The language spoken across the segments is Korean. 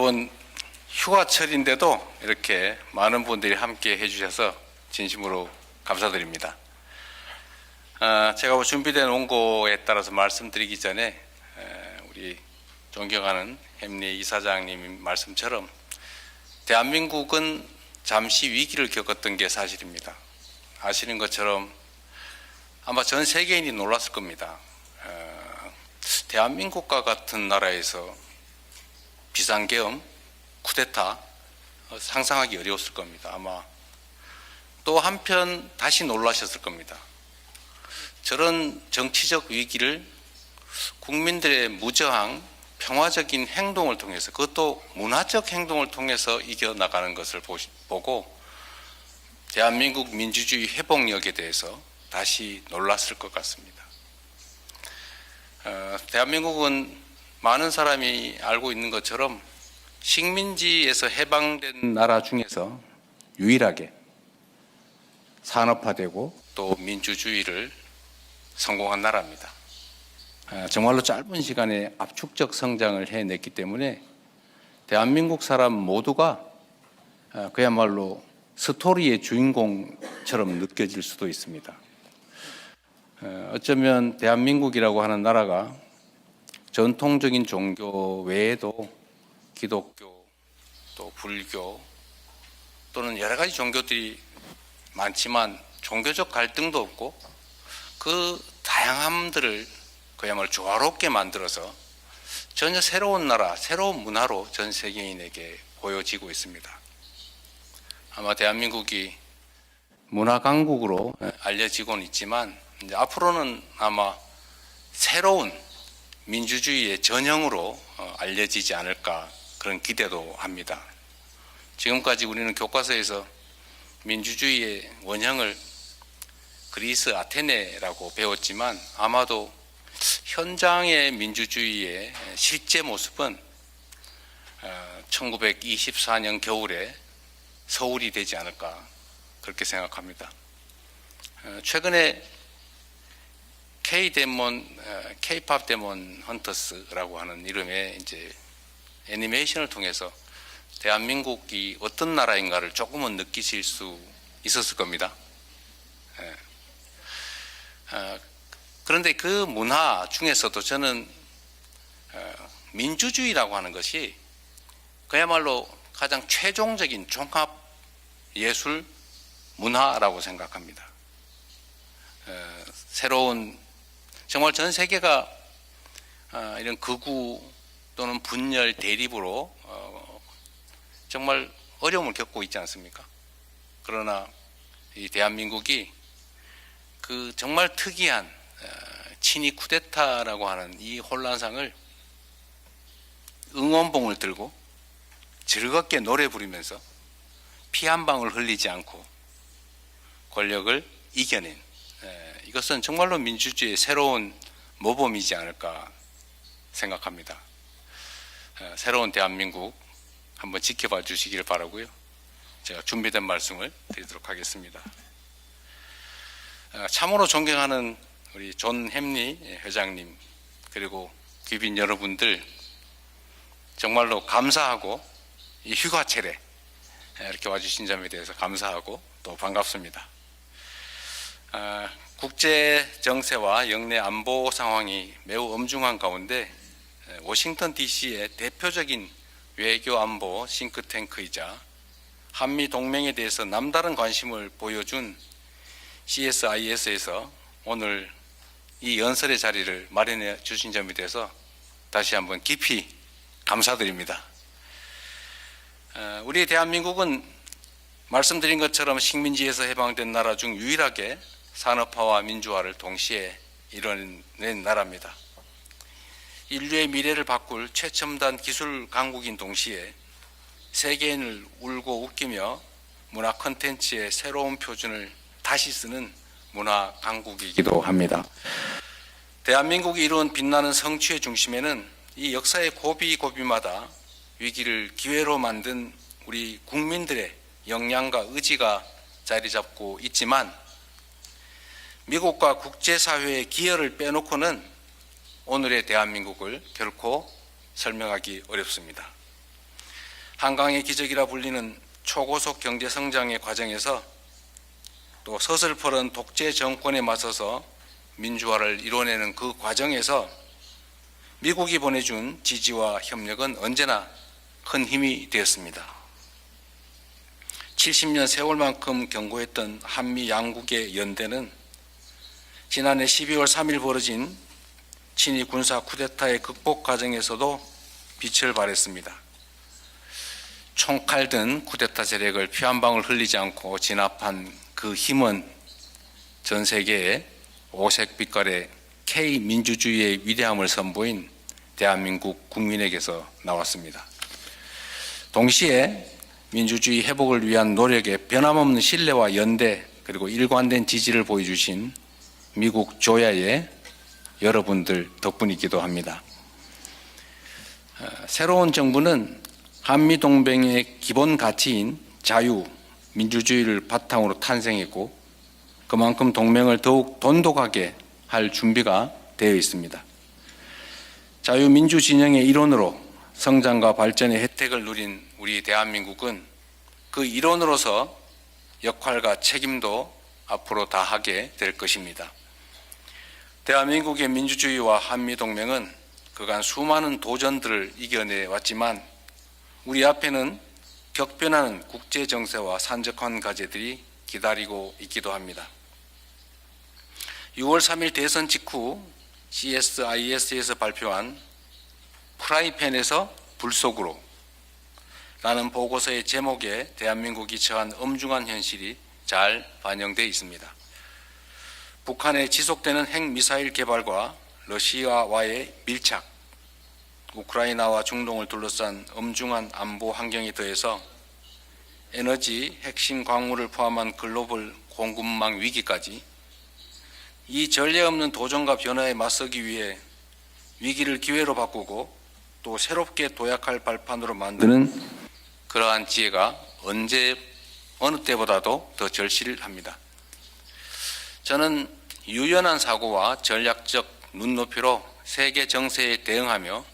여러분 휴가철인데도 이렇게 많은 분들이 함께 해주셔서 진심으로 감사드립니다. 제가 준비된 원고에 따라서 말씀드리기 전에 우리 존경하는 햄리 이사장님 말씀처럼 대한민국은 잠시 위기를 겪었던 게 사실입니다. 아시는 것처럼 아마 전 세계인이 놀랐을 겁니다. 대한민국과 같은 나라에서 비상계엄, 쿠데타 상상하기 어려웠을 겁니다. 아마 또 한편 다시 놀라셨을 겁니다. 저런 정치적 위기를 국민들의 무저항, 평화적인 행동을 통해서, 그것도 문화적 행동을 통해서 이겨나가는 것을 보고 대한민국 민주주의 회복력에 대해서 다시 놀랐을 것 같습니다. 대한민국은 많은 사람이 알고 있는 것처럼 식민지에서 해방된 나라 중에서 유일하게 산업화되고 또 민주주의를 성공한 나라입니다. 정말로 짧은 시간에 압축적 성장을 해냈기 때문에 대한민국 사람 모두가 그야말로 스토리의 주인공처럼 느껴질 수도 있습니다. 어쩌면 대한민국이라고 하는 나라가 전통적인 종교 외에도 기독교, 또 불교 또는 여러 가지 종교들이 많지만 종교적 갈등도 없고 그 다양함들을 그야말로 조화롭게 만들어서 전혀 새로운 나라, 새로운 문화로 전 세계인에게 보여지고 있습니다. 아마 대한민국이 문화 강국으로 알려지고는 있지만 이제 앞으로는 아마 새로운 민주주의의 전형으로 알려지지 않을까 그런 기대도 합니다. 지금까지 우리는 교과서에서 민주주의의 원형을 그리스 아테네라고 배웠지만 아마도 현장의 민주주의의 실제 모습은 1924년 겨울에 서울이 되지 않을까 그렇게 생각합니다. 최근에 K-팝 데몬 헌터스라고 하는 이름의 이제 애니메이션을 통해서 대한민국이 어떤 나라인가를 조금은 느끼실 수 있었을 겁니다. 그런데 그 문화 중에서도 저는 민주주의라고 하는 것이 그야말로 가장 최종적인 종합 예술 문화라고 생각합니다. 새로운 정말 전 세계가 이런 극우 또는 분열 대립으로 정말 어려움을 겪고 있지 않습니까? 그러나 이 대한민국이 그 정말 특이한 친이 쿠데타라고 하는 이 혼란상을 응원봉을 들고 즐겁게 노래 부르면서 피 한 방울 흘리지 않고 권력을 이겨낸 이것은 정말로 민주주의의 새로운 모범이지 않을까 생각합니다. 새로운 대한민국 한번 지켜봐 주시기를 바라고요. 제가 준비된 말씀을 드리도록 하겠습니다. 참으로 존경하는 우리 존 햄리 회장님 그리고 귀빈 여러분들 정말로 감사하고 이 휴가철에 이렇게 와주신 점에 대해서 감사하고 또 반갑습니다. 국제 정세와 영내 안보 상황이 매우 엄중한 가운데 워싱턴 DC의 대표적인 외교 안보 싱크탱크이자 한미 동맹에 대해서 남다른 관심을 보여준 CSIS에서 오늘 이 연설의 자리를 마련해 주신 점에 대해서 다시 한번 깊이 감사드립니다. 우리 대한민국은 말씀드린 것처럼 식민지에서 해방된 나라 중 유일하게 산업화와 민주화를 동시에 이뤄낸 나라입니다. 인류의 미래를 바꿀 최첨단 기술 강국인 동시에 세계인을 울고 웃기며 문화 콘텐츠의 새로운 표준을 다시 쓰는 문화 강국이기도 합니다. 대한민국이 이룬 빛나는 성취의 중심에는 이 역사의 고비고비마다 위기를 기회로 만든 우리 국민들의 역량과 의지가 자리 잡고 있지만 미국과 국제사회의 기여를 빼놓고는 오늘의 대한민국을 결코 설명하기 어렵습니다. 한강의 기적이라 불리는 초고속 경제 성장의 과정에서 또 서슬퍼런 독재 정권에 맞서서 민주화를 이뤄내는 그 과정에서 미국이 보내준 지지와 협력은 언제나 큰 힘이 되었습니다. 70년 세월만큼 견고했던 한미 양국의 연대는 지난해 12월 3일 벌어진 친위 군사 쿠데타의 극복 과정에서도 빛을 발했습니다. 총칼 든 쿠데타 세력을 피 한 방울 흘리지 않고 진압한 그 힘은 전 세계에 오색 빛깔의 K민주주의의 위대함을 선보인 대한민국 국민에게서 나왔습니다. 동시에 민주주의 회복을 위한 노력에 변함없는 신뢰와 연대 그리고 일관된 지지를 보여주신 미국 조야의 여러분들 덕분이기도 합니다. 새로운 정부는 한미동맹의 기본 가치인 자유, 민주주의를 바탕으로 탄생했고 그만큼 동맹을 더욱 돈독하게 할 준비가 되어 있습니다. 자유민주 진영의 일원으로 성장과 발전의 혜택을 누린 우리 대한민국은 그 일원으로서 역할과 책임도 앞으로 다하게 될 것입니다. 대한민국의 민주주의와 한미동맹은 그간 수많은 도전들을 이겨내 왔지만 우리 앞에는 격변하는 국제정세와 산적한 과제들이 기다리고 있기도 합니다. 6월 3일 대선 직후 CSIS에서 발표한 프라이팬에서 불 속으로 라는 보고서의 제목에 대한민국이 처한 엄중한 현실이 잘 반영되어 있습니다. 북한의 지속되는 핵미사일 개발과 러시아와의 밀착, 우크라이나와 중동을 둘러싼 엄중한 안보 환경에 더해서 에너지 핵심 광물을 포함한 글로벌 공급망 위기까지 이 전례 없는 도전과 변화에 맞서기 위해 위기를 기회로 바꾸고 또 새롭게 도약할 발판으로 만드는 그러한 지혜가 어느 때보다도 더 절실합니다. 저는 유연한 사고와 전략적 눈높이로 세계 정세에 대응하며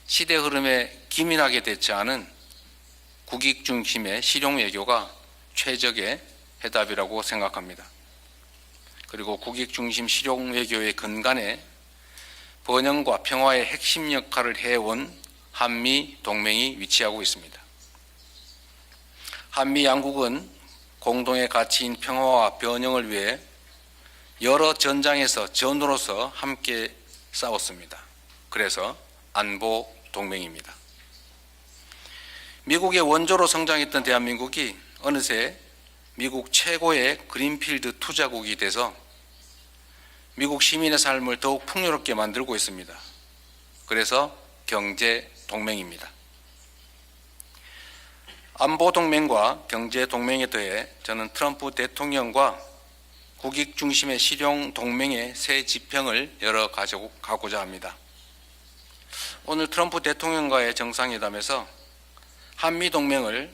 시대 흐름에 기민하게 대처하는 국익 중심의 실용 외교가 최적의 해답이라고 생각합니다. 그리고 국익 중심 실용 외교의 근간에 번영과 평화의 핵심 역할을 해온 한미 동맹이 위치하고 있습니다. 한미 양국은 공동의 가치인 평화와 번영을 위해 여러 전장에서 전우로서 함께 싸웠습니다. 그래서 안보 동맹입니다. 미국의 원조로 성장했던 대한민국이 어느새 미국 최고의 그린필드 투자국이 돼서 미국 시민의 삶을 더욱 풍요롭게 만들고 있습니다. 그래서 경제 동맹입니다. 안보 동맹과 경제 동맹에 더해 저는 트럼프 대통령과 국익 중심의 실용 동맹의 새 지평을 열어가고자 합니다. 오늘 트럼프 대통령과의 정상회담에서 한미 동맹을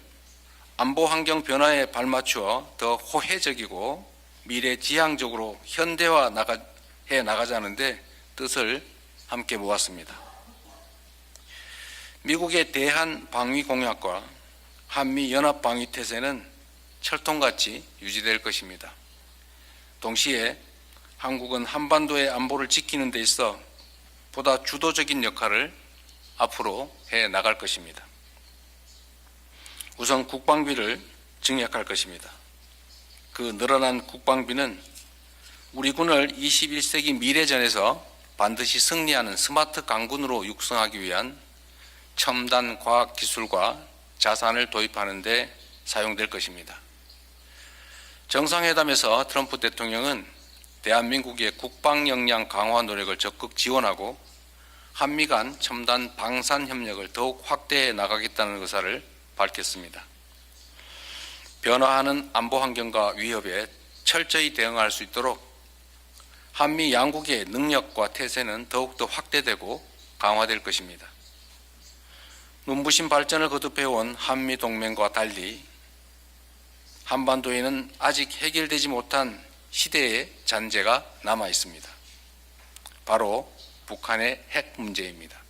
안보 환경 변화에 발맞추어 더 호혜적이고 미래지향적으로 현대화해 나가자는데 뜻을 함께 모았습니다. 미국의 대한 방위 공약과 한미 연합 방위 태세는 철통같이 유지될 것입니다. 동시에 한국은 한반도의 안보를 지키는 데 있어 보다 주도적인 역할을 앞으로 해 나갈 것입니다. 우선 국방비를 증액할 것입니다. 그 늘어난 국방비는 우리 군을 21세기 미래전에서 반드시 승리하는 스마트 강군으로 육성하기 위한 첨단 과학기술과 자산을 도입하는 데 사용될 것입니다. 정상회담에서 트럼프 대통령은 대한민국의 국방 역량 강화 노력을 적극 지원하고 한미 간 첨단 방산 협력을 더욱 확대해 나가겠다는 의사를 밝혔습니다. 변화하는 안보 환경과 위협에 철저히 대응할 수 있도록 한미 양국의 능력과 태세는 더욱더 확대되고 강화될 것입니다. 눈부신 발전을 거듭해온 한미 동맹과 달리 한반도에는 아직 해결되지 못한 시대의 잔재가 남아 있습니다. 바로 북한의 핵 문제입니다.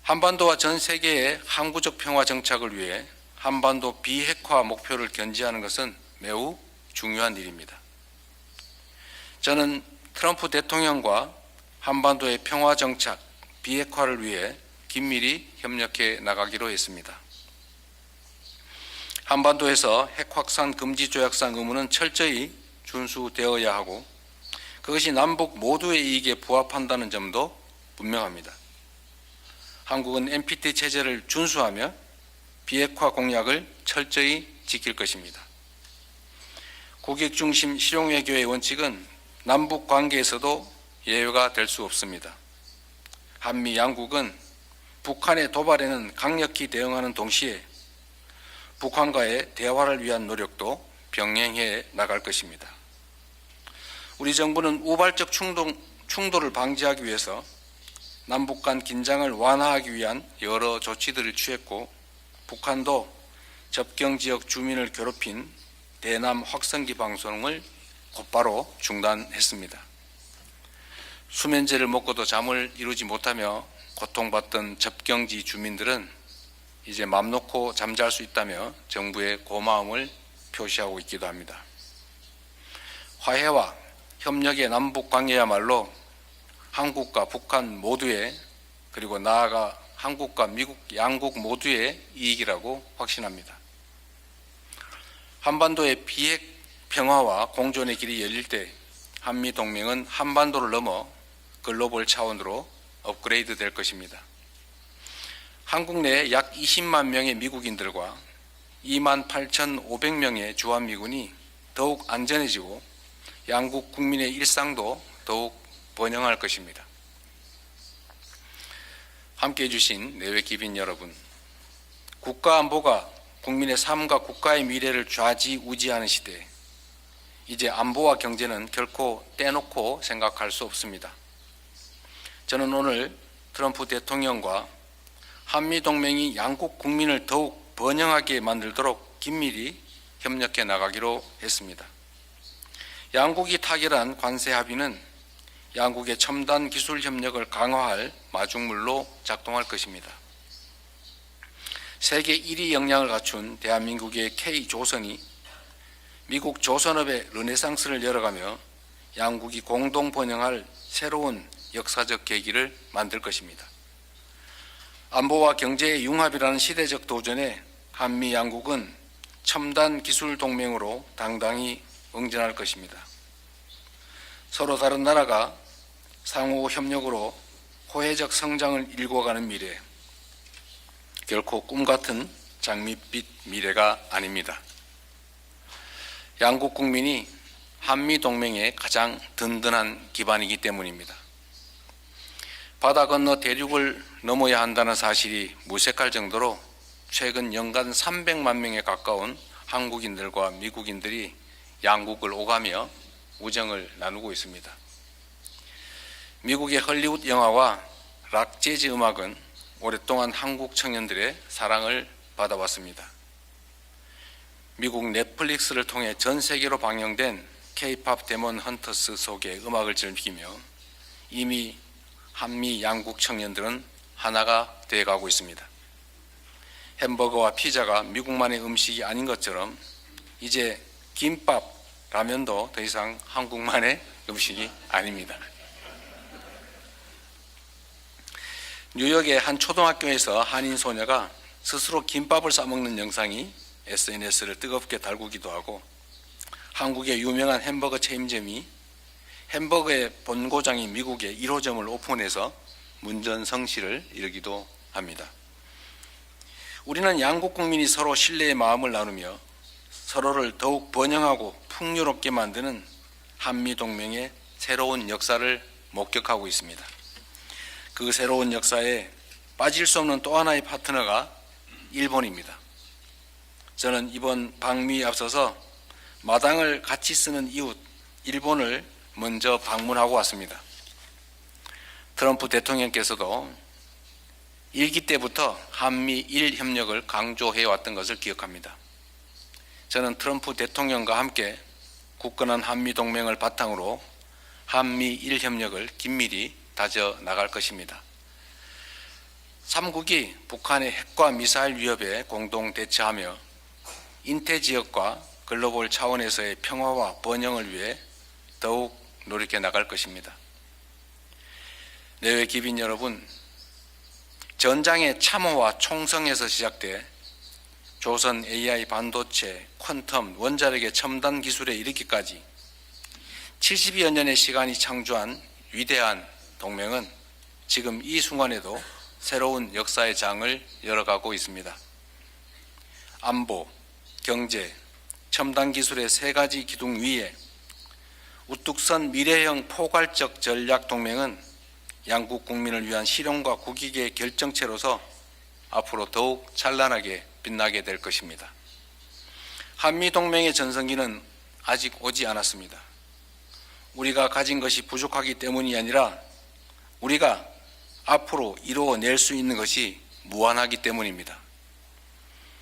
한반도와 전 세계의 항구적 평화 정착을 위해 한반도 비핵화 목표를 견지하는 것은 매우 중요한 일입니다. 저는 트럼프 대통령과 한반도의 평화 정착, 비핵화를 위해 긴밀히 협력해 나가기로 했습니다. 한반도에서 핵 확산 금지 조약상 의무는 철저히 준수되어야 하고 그것이 남북 모두의 이익에 부합한다는 점도 분명합니다. 한국은 NPT 체제를 준수하며 비핵화 공약을 철저히 지킬 것입니다. 국익 중심 실용외교의 원칙은 남북 관계에서도 예외가 될 수 없습니다. 한미 양국은 북한의 도발에는 강력히 대응하는 동시에 북한과의 대화를 위한 노력도 병행해 나갈 것입니다. 우리 정부는 우발적 충돌을 방지하기 위해서 남북 간 긴장을 완화하기 위한 여러 조치들을 취했고 북한도 접경지역 주민을 괴롭힌 대남 확성기 방송을 곧바로 중단했습니다. 수면제를 먹고도 잠을 이루지 못하며 고통받던 접경지 주민들은 이제 맘 놓고 잠잘 수 있다며 정부의 고마움을 표시하고 있기도 합니다. 화해와 협력의 남북 관계야말로 한국과 북한 모두의 그리고 나아가 한국과 미국 양국 모두의 이익이라고 확신합니다. 한반도의 비핵 평화와 공존의 길이 열릴 때 한미 동맹은 한반도를 넘어 글로벌 차원으로 업그레이드 될 것입니다. 한국 내에 약 20만 명의 미국인들과 28,500명의 주한미군이 더욱 안전해지고 양국 국민의 일상도 더욱 번영할 것입니다. 함께해 주신 내외 기빈 여러분, 국가 안보가 국민의 삶과 국가의 미래를 좌지우지하는 시대에 이제 안보와 경제는 결코 떼놓고 생각할 수 없습니다. 저는 오늘 트럼프 대통령과 한미동맹이 양국 국민을 더욱 번영하게 만들도록 긴밀히 협력해 나가기로 했습니다. 양국이 타결한 관세 합의는 양국의 첨단 기술 협력을 강화할 마중물로 작동할 것입니다. 세계 1위 역량을 갖춘 대한민국의 K조선이 미국 조선업의 르네상스를 열어가며 양국이 공동 번영할 새로운 역사적 계기를 만들 것입니다. 안보와 경제의 융합이라는 시대적 도전에 한미 양국은 첨단 기술 동맹으로 당당히 응전할 것입니다. 서로 다른 나라가 상호 협력으로 호혜적 성장을 일궈가는 미래, 결코 꿈같은 장밋빛 미래가 아닙니다. 양국 국민이 한미 동맹의 가장 든든한 기반이기 때문입니다. 바다 건너 대륙을 넘어야 한다는 사실이 무색할 정도로 최근 연간 300만 명에 가까운 한국인들과 미국인들이 양국을 오가며 우정을 나누고 있습니다. 미국의 헐리우드 영화와 락 재즈 음악은 오랫동안 한국 청년들의 사랑을 받아왔습니다. 미국 넷플릭스를 통해 전 세계로 방영된 K-팝 데몬 헌터스 속의 음악을 즐기며 이미 한미 양국 청년들은 하나가 되어가고 있습니다. 햄버거와 피자가 미국만의 음식이 아닌 것처럼 이제 김밥, 라면도 더 이상 한국만의 음식이 아닙니다. 뉴욕의 한 초등학교에서 한인 소녀가 스스로 김밥을 싸먹는 영상이 SNS를 뜨겁게 달구기도 하고 한국의 유명한 햄버거 체인점이 햄버거의 본고장인 미국의 1호점을 오픈해서 문전성시를 이루기도 합니다. 우리는 양국 국민이 서로 신뢰의 마음을 나누며 서로를 더욱 번영하고 풍요롭게 만드는 한미동맹의 새로운 역사를 목격하고 있습니다. 그 새로운 역사에 빠질 수 없는 또 하나의 파트너가 일본입니다. 저는 이번 방미에 앞서서 마당을 같이 쓰는 이웃 일본을 먼저 방문하고 왔습니다. 트럼프 대통령께서도 일기 때부터 한미일 협력을 강조해 왔던 것을 기억합니다. 저는 트럼프 대통령과 함께 굳건한 한미동맹을 바탕으로 한미일 협력을 긴밀히 다져 나갈 것입니다. 3국이 북한의 핵과 미사일 위협에 공동 대처하며 인태지역과 글로벌 차원에서의 평화와 번영을 위해 더욱 노력해 나갈 것입니다. 내외 기빈 여러분, 전장의 참호와 총성에서 시작돼 조선 AI 반도체, 퀀텀, 원자력의 첨단 기술에 이르기까지 70여 년의 시간이 창조한 위대한 동맹은 지금 이 순간에도 새로운 역사의 장을 열어가고 있습니다. 안보, 경제, 첨단 기술의 세 가지 기둥 위에 우뚝 선 미래형 포괄적 전략 동맹은 양국 국민을 위한 실용과 국익의 결정체로서 앞으로 더욱 찬란하게 빛나게 될 것입니다. 한미동맹의 전성기는 아직 오지 않았습니다. 우리가 가진 것이 부족하기 때문이 아니라 우리가 앞으로 이루어낼 수 있는 것이 무한하기 때문입니다.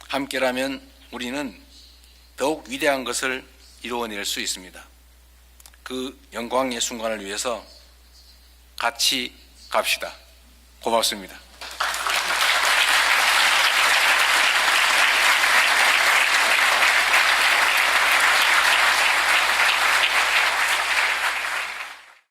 함께라면 우리는 더욱 위대한 것을 이루어낼 수 있습니다. 그 영광의 순간을 위해서 같이 갑시다. 고맙습니다.